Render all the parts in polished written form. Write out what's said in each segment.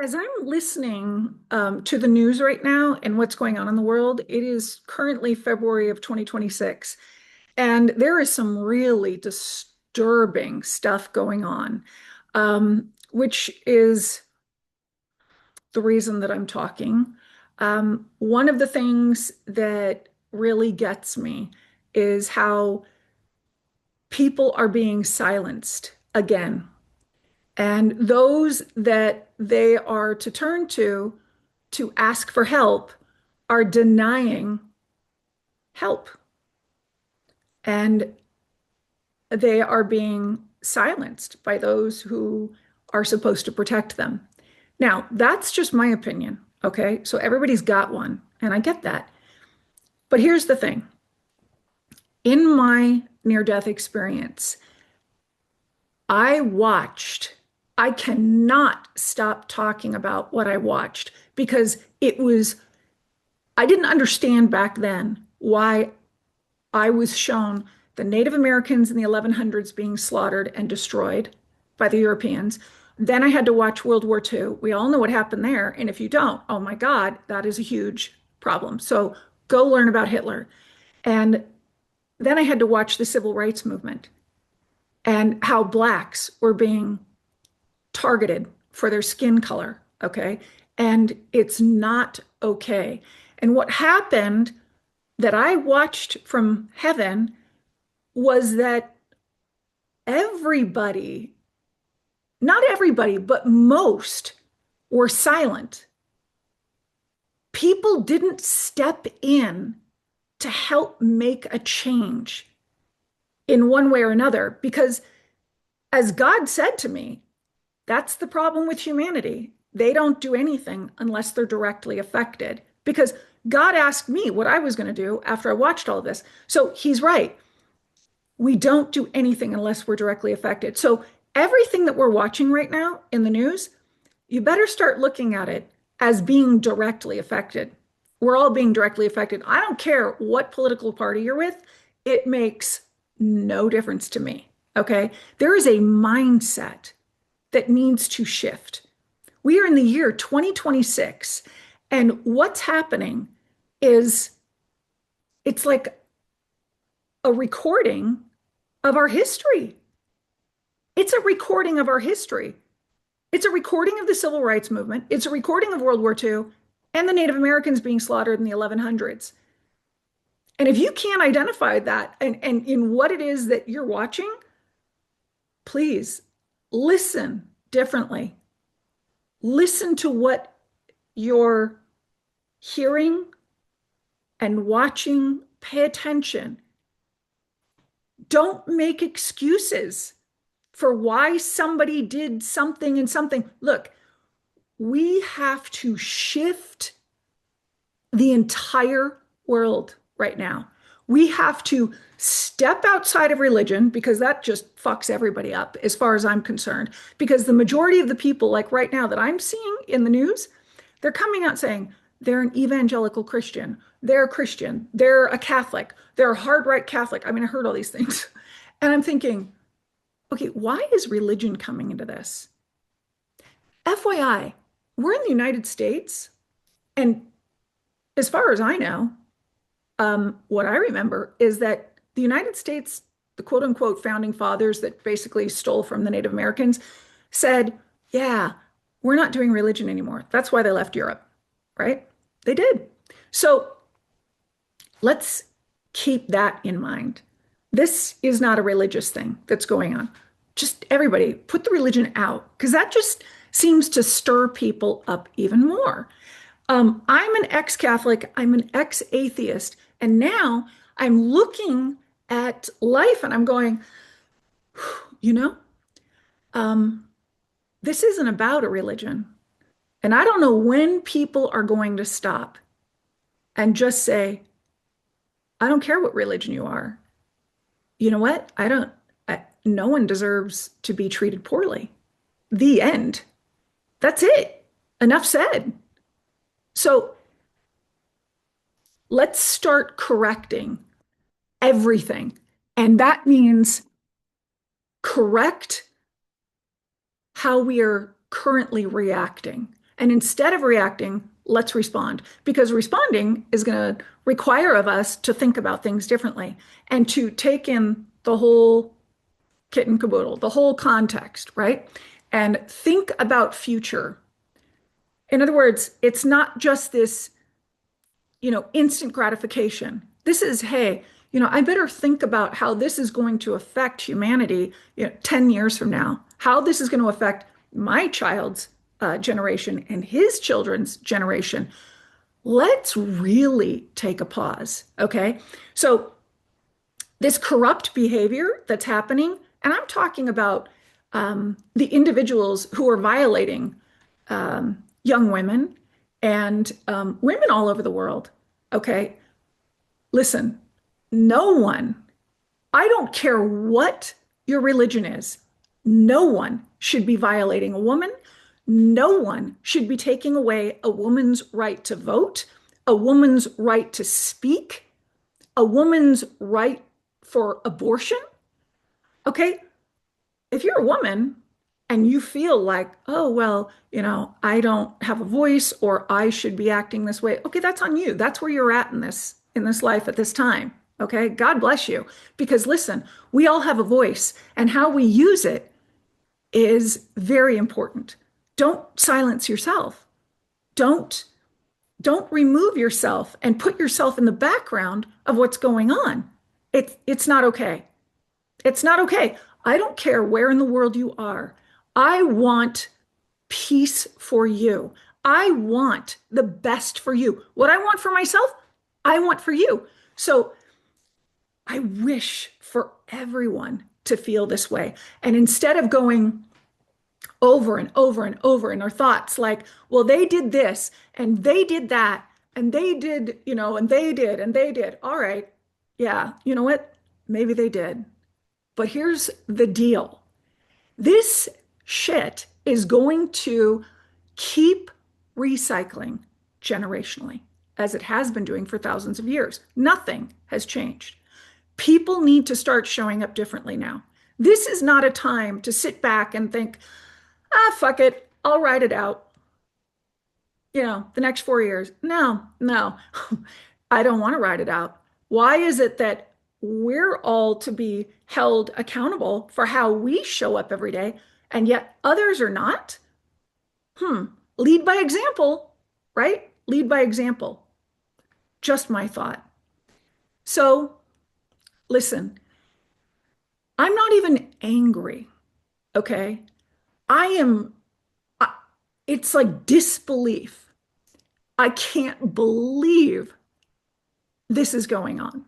As I'm listening to the news right now and what's going on in the world, it is currently February of 2026, and there is some really disturbing stuff going on, which is the reason that I'm talking. One of the things that really gets me is how people are being silenced again. And those that they are to turn to ask for help are denying help. And they are being silenced by those who are supposed to protect them. Now, that's just my opinion. Okay. So everybody's got one, and I get that. But here's the thing, in my near death experience, I watched, I cannot stop talking about what I watched because I didn't understand back then why I was shown the Native Americans in the 1100s being slaughtered and destroyed by the Europeans. Then I had to watch World War II. We all know what happened there. And if you don't, oh my God, that is a huge problem. So go learn about Hitler. And then I had to watch the civil rights movement and how blacks were being targeted for their skin color. Okay. And it's not okay. And what happened that I watched from heaven was that everybody, not everybody, but most were silent. People didn't step in to help make a change in one way or another because, as God said to me, that's the problem with humanity. They don't do anything unless they're directly affected because God asked me what I was going to do after I watched all of this. So he's right. We don't do anything unless we're directly affected. So everything that we're watching right now in the news, you better start looking at it as being directly affected. We're all being directly affected. I don't care what political party you're with, it makes no difference to me. Okay. There is a mindset that needs to shift. We are in the year 2026, and what's happening is it's like a recording of our history. It's a recording of our history. It's a recording of the civil rights movement. It's a recording of World War II and the Native Americans being slaughtered in the 1100s. And if you can't identify that and in what it is that you're watching, please listen differently. Listen to what you're hearing and watching. Pay attention. Don't make excuses for why somebody did something and something. Look, we have to shift the entire world right now. We have to step outside of religion because that just fucks everybody up as far as I'm concerned. Because the majority of the people, like right now, that I'm seeing in the news, they're coming out saying they're an evangelical Christian, they're a Christian, they're a Catholic, they're a hard right Catholic. I mean, I heard all these things. And I'm thinking, okay, why is religion coming into this? FYI, we're in the United States, and as far as I know, what I remember is that the United States, the quote unquote founding fathers that basically stole from the Native Americans, said, yeah, we're not doing religion anymore. That's why they left Europe, right? They did. So let's keep that in mind. This is not a religious thing that's going on. Just everybody put the religion out because that just seems to stir people up even more. I'm an ex-Catholic, I'm an ex-atheist, and now I'm looking at life and I'm going, you know, um, this isn't about a religion. And I don't know when people are going to stop and just say, I don't care what religion you are. You know what? No one deserves to be treated poorly. The end. That's it. Enough said. So let's start correcting everything. And that means correct how we are currently reacting. And instead of reacting, let's respond because responding is going to require of us to think about things differently and to take in the whole kit and caboodle, the whole context, right? And think about future. In other words, it's not just this, instant gratification. This is, hey, I better think about how this is going to affect humanity, 10 years from now, how this is going to affect my child's generation and his children's generation. Let's really take a pause. Okay. So, this corrupt behavior that's happening, and I'm talking about the individuals who are violating young women and women all over the world. Okay, listen, no one, I don't care what your religion is, no one should be violating a woman. No one should be taking away a woman's right to vote, a woman's right to speak, a woman's right for abortion. Okay, if you're a woman and you feel like, oh, well, I don't have a voice or I should be acting this way, okay, that's on you. That's where you're at in this life at this time. Okay, God bless you. Because listen, we all have a voice and how we use it is very important. Don't silence yourself. Don't don't remove yourself and put yourself in the background of what's going on. It's not okay. It's not okay. I don't care where in the world you are. I want peace for you. I want the best for you. What I want for myself, I want for you. So I wish for everyone to feel this way. And instead of going over and over and over in our thoughts, like, well, they did this and they did that and they did, and they did and they did. All right. Yeah. You know what? Maybe they did. But here's the deal. This shit is going to keep recycling generationally, as it has been doing for thousands of years. Nothing has changed. People need to start showing up differently now. This is not a time to sit back and think, fuck it, I'll ride it out, the next 4 years. No, no, I don't want to ride it out. Why is it that we're all to be held accountable for how we show up every day, and yet others are not? Lead by example, right? Lead by example. Just my thought. So, listen, I'm not even angry, okay? I am, it's like disbelief. I can't believe this is going on.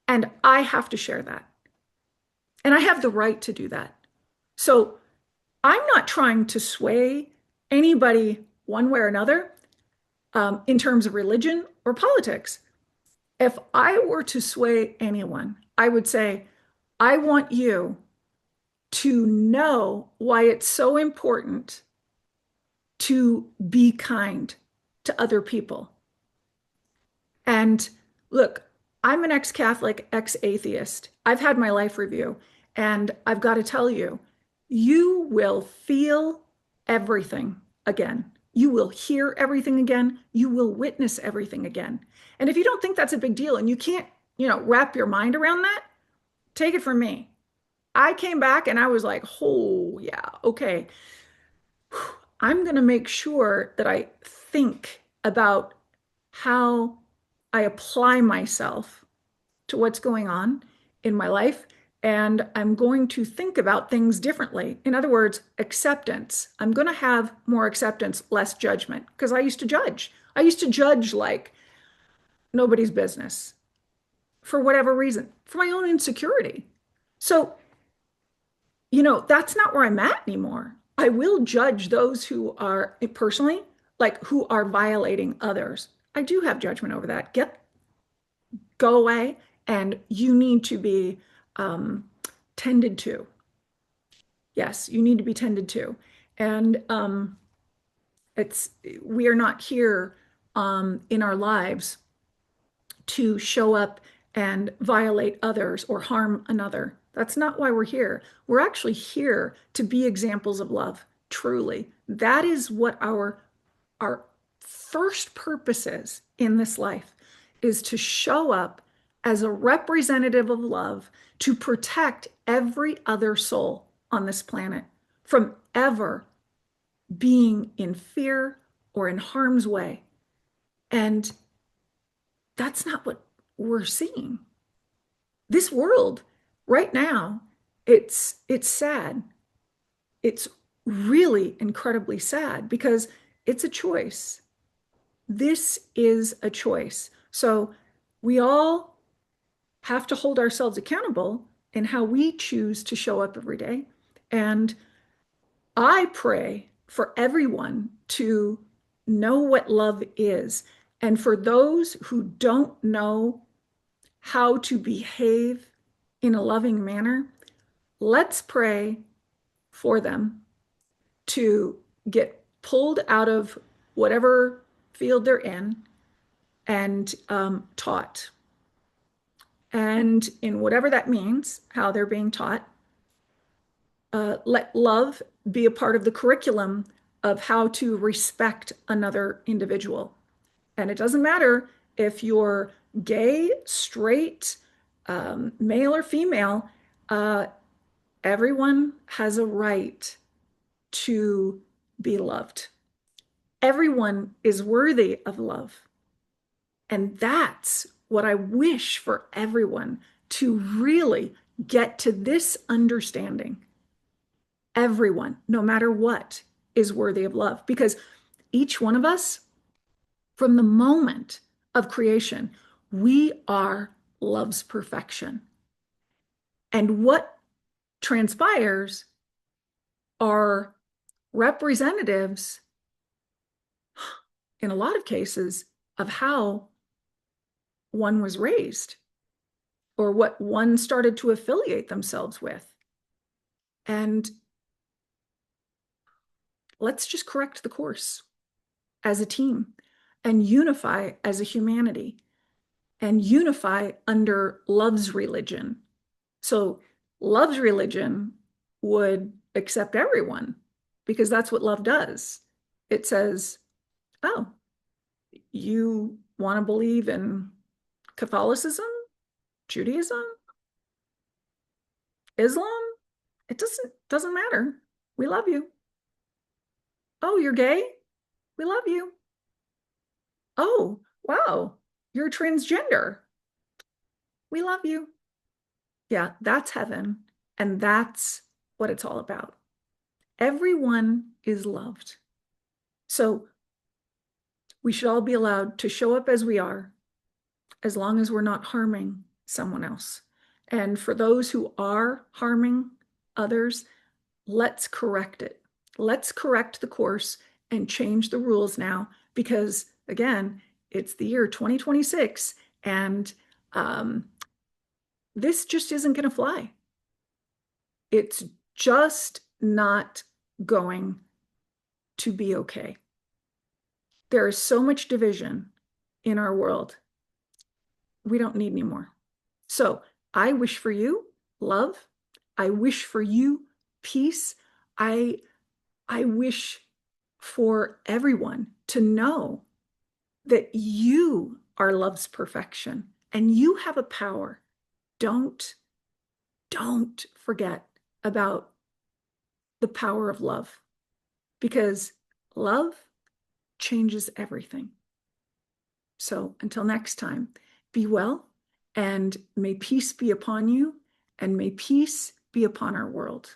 And I have to share that. And I have the right to do that. So I'm not trying to sway anybody one way or another in terms of religion or politics. If I were to sway anyone, I would say, I want you to know why it's so important to be kind to other people. And look, I'm an ex-Catholic, ex-atheist. I've had my life review, and I've got to tell you, you will feel everything again. You will hear everything again. You will witness everything again. And if you don't think that's a big deal and you can't, wrap your mind around that, take it from me. I came back and I was like, oh, yeah, okay. I'm going to make sure that I think about how I apply myself to what's going on in my life. And I'm going to think about things differently. In other words, acceptance. I'm going to have more acceptance, less judgment, because I used to judge. I used to judge like nobody's business for whatever reason, for my own insecurity. So, that's not where I'm at anymore. I will judge those who are personally, like who are violating others. I do have judgment over that. Go away, and you need to be tended to. Yes, you need to be tended to. And we are not here in our lives to show up and violate others or harm another. That's not why we're here. We're actually here to be examples of love, truly. That is what our our first purposes in this life is to show up as a representative of love to protect every other soul on this planet from ever being in fear or in harm's way. And that's not what we're seeing. This world right now, it's sad. It's really incredibly sad because it's a choice. This is a choice. So we all have to hold ourselves accountable in how we choose to show up every day. And I pray for everyone to know what love is. And for those who don't know how to behave in a loving manner, let's pray for them to get pulled out of whatever field they're in and taught. And in whatever that means, how they're being taught, let love be a part of the curriculum of how to respect another individual. And it doesn't matter if you're gay, straight, male or female, everyone has a right to be loved. Everyone is worthy of love. And that's what I wish for everyone to really get to this understanding. Everyone, no matter what, is worthy of love because each one of us, from the moment of creation, we are love's perfection. And what transpires are representatives, in a lot of cases, of how one was raised or what one started to affiliate themselves with. And let's just correct the course as a team and unify as a humanity and unify under love's religion. So love's religion would accept everyone because that's what love does. It says, oh, you want to believe in Catholicism, Judaism, Islam? It doesn't matter. We love you. Oh, you're gay? We love you. Oh, wow, you're transgender. We love you. Yeah, that's heaven. And that's what it's all about. Everyone is loved. So we should all be allowed to show up as we are, as long as we're not harming someone else. And for those who are harming others, let's correct it. Let's correct the course and change the rules now because, again, it's the year 2026 and this just isn't going to fly. It's just not going to be okay. There is so much division in our world. We don't need any more. So I wish for you love. I wish for you peace. I wish for everyone to know that you are love's perfection and you have a power. Don't forget about the power of love because love changes everything. So until next time, be well and may peace be upon you and may peace be upon our world.